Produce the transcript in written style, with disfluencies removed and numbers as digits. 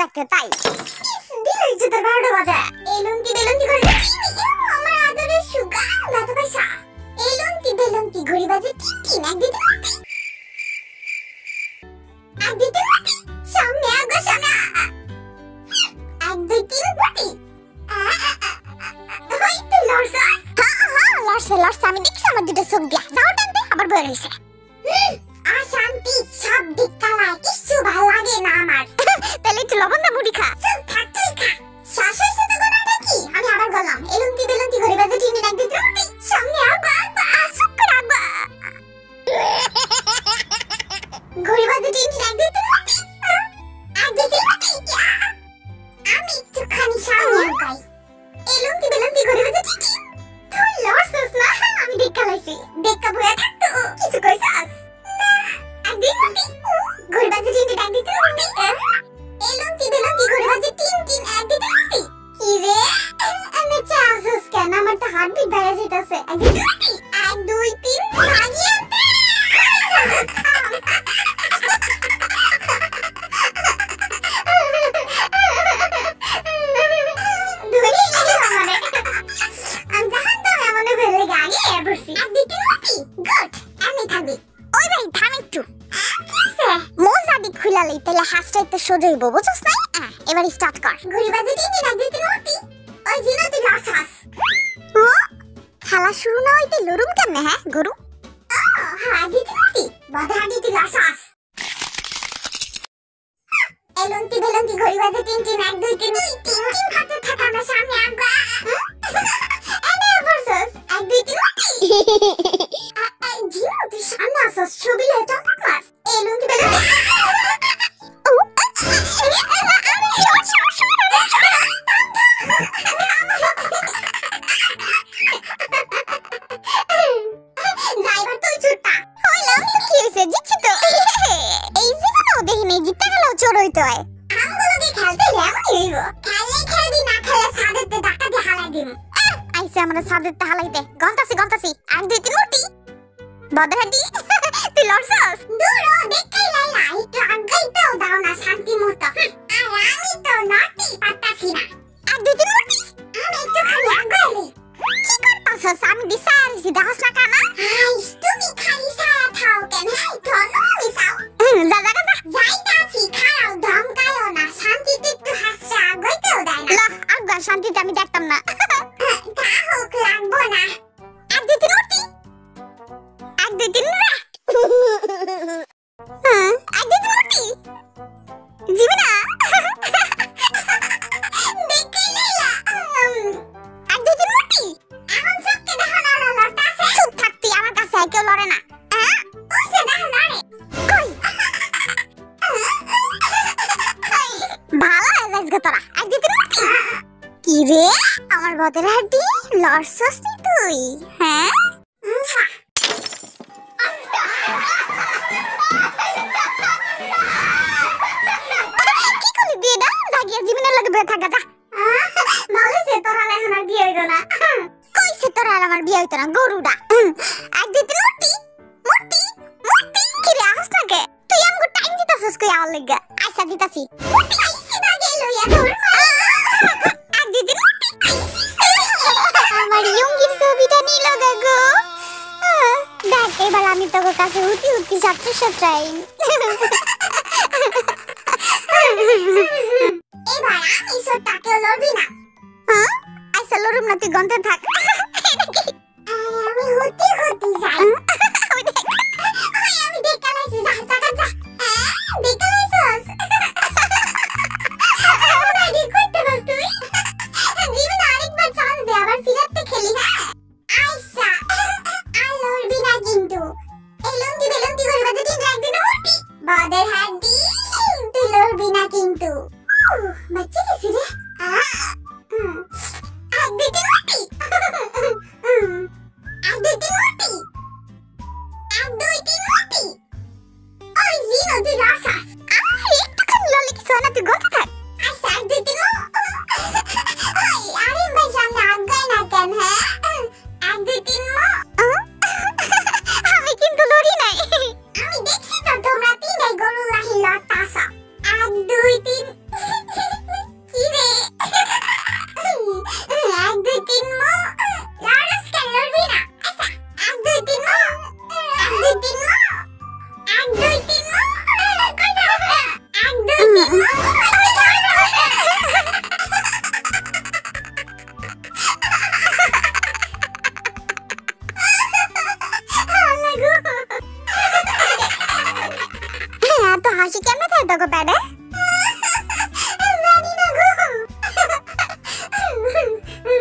দেখতে তাই দিলে ইজ্জত 12টা বাজে এই লুঙ্গি বেলুঙ্গি করে আমার আদরের সুগা লাতো পয়সা এই লুঙ্গি বেলুঙ্গি ঘড়ি বাজে টিন এক দিতে সামনে আগো সামনে 1 2 3 বটি ওই তো লড়ছা হ্যাঁ লড়ছে আমি দেখছি আমার দুটো চোখ দিয়া যাও টানতে আবার বয়ে রইছে শান্তি সব দিক কালায় কিছু ভালো লাগে না আমার তাহলে একটু লবণ দা মুড়ি খা থাক তুই খা শ্বাস হয়েছে তো গোনাটা কি আমি আবার গেলাম এলুঙ্গি বেলুঙ্গি ঘরে বাজে টিনি এক দিতে সামনে আগবা আসুক করে আগবা ঘরে বাজে টিনি এক দিতে আমি একটুখানি সামনে আগাই এলুঙ্গি বেলুঙ্গি ঘরে বাজে টিনি তুই লড়ছিস না আমি দেখা লাইছি দেখা বয়া থাকতো কিছু কইছাস ঘরে বাজে টিনি এক দিতে এলুঙ্গি বেলুঙ্গি ঘরে বাজে টিন এক দিতে কি রে আমি চাসস কেন আমার তো হার্টবিট বেড়ে যাইতাছে 1 2 3 লাগিয়ে তাহলে হাসটাইতে সোজাইবো বুঝছস না এবার স্টার্ট কর ঘড়ি বাজে টিনি এক দিতে মতি ওই জিনা তুই লড়ছাস ও খেলা শুরু না হইতে লড়ুম কেমনে হ্যাঁ গরু হ্যাঁ দিতে মতি বাধা দিতে লড়ছাস এলুঙ্গি বেলুঙ্গি ঘড়ি বাজে টিন এক দুই তিন হাতে থাকা আমরা সামনে আগবা এনে ভার্সেস 1 2 3 মতি জিনা তুই সামনে আসছ ছবি লেটা মার এলুঙ্গি বেলুঙ্গি সাদেতে হালাইতে গন্তাসি 1 2 3 মতি বদরাডি তুই লড়ছস দূর দেখাই লাইলা একটু আগাই তো দাও না শান্তি মতো আর আমি তো নাতি পাতাছি না 1 2 3 মতি আমি একটু খালি আগাইলি কি করতাছস আমি দিছাইছি দেখছ না কানা আইস তুমি খালি সারা থাও কেন হাই তো নমি সাও যা যাইতাছি খাও ধমকায়ও না শান্তিতে একটু হাসা আগাইতেও দেয় না আগা শান্তিতে আমি দেখতাম না আমার বদরাডি লড়ছস নি তুই হ্যাঁ কি কলি দিয়ে না জাগিয়া জীবনের লাগে বেথা গাজা বলেছে তোরা এখন আর বিয়ে হইতো না কইছে তোরা আমার বিয়ে হইতো না গরুডা 1 2 3 মতি কি রে আসছ না কে তুই আমগো টাইম দিতাছস কই আওয়ার লাগা আইসা দিতাছি মতি আইছি না গেল ইয়া তোর আমার লুঙ্গির ছবিটা নিল গো দেখ এবার আমি তোর কাছে উঠি সাতটাই এবার আমি সত্যকে লড়বি না হ্যাঁ আইসা লড়ুম না তুই গন্তে থাক আমি হতে যাই আমি দেখালাইছি যা দেখালাইছস রেডি করতে বস তুই জীবনে আরেকবার চান্স দে আবার ফিরাতে খেলি হ্যাঁ আইসা আর লড়বি না কিন্তু এলুঙ্গি বেলুঙ্গি করে বাজে টিন একদিন উঠি বাদের হাড্ডি তুই লড়বি না কিন্তু বাচ্চা গেছি রে একদিন উঠি একদিন উঠি 1 2 3 উঠি ওই জিনো তুই লড়ছাস একটুখানি লড়লে কিছু হয় না তুই গন্তে থাক আইসা 1 2 3 আরে ভাই সামনে আগাই না কেন হ্যাঁ 1 2 3 আমি কিন্তু লড়ি নাই আমি দেখছি তো তোমরা তিনটাই গরু লাহি লড়তাছ 1 2 3 গো বেড়ে